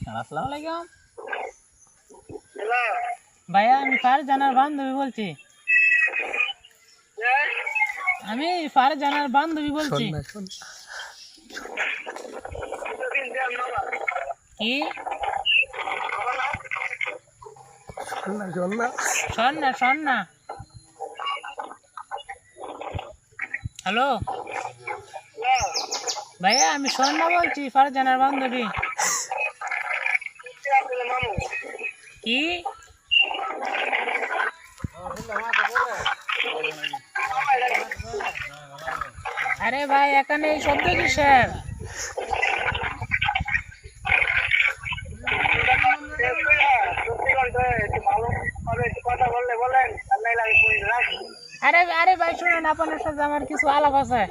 আসসালামু আলাইকুম হ্যালো ভাইয়া, আমি ফারজানার বান্ধবী বলছি। আমি ফারজানার বান্ধবী বলছি। কি স্বর্ণা? স্বর্ণা? হ্যালো ভাইয়া, আমি স্বর্ণা বলছি, ফারজানার বান্ধবী। কি আরে ভাই, এখানে এই শব্দ কিসের? আরে আরে ভাই শুনুন, আপনার সাথে আমার কিছু আলাপ আছে।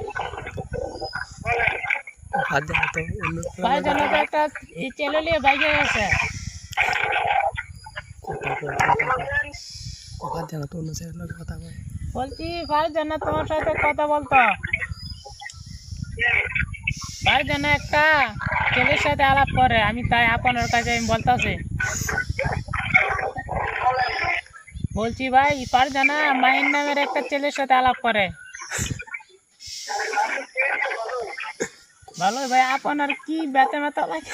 ভাই জানো তো, একটা এই ছেলে নিয়ে বাইকে গেছে। বলছি ভাই জানা তোমার সাথে কথা বলতো। ভাই জানা একটা ছেলের সাথে আলাপ করে, আমি তাই আপনার কাছে আমি বলতেছি। বলছি ভাই, ফারজানা মাহিন নামের একটা ছেলের সাথে আলাপ করে। ভালো ভাই, আপনার কি ব্যথা লাগে?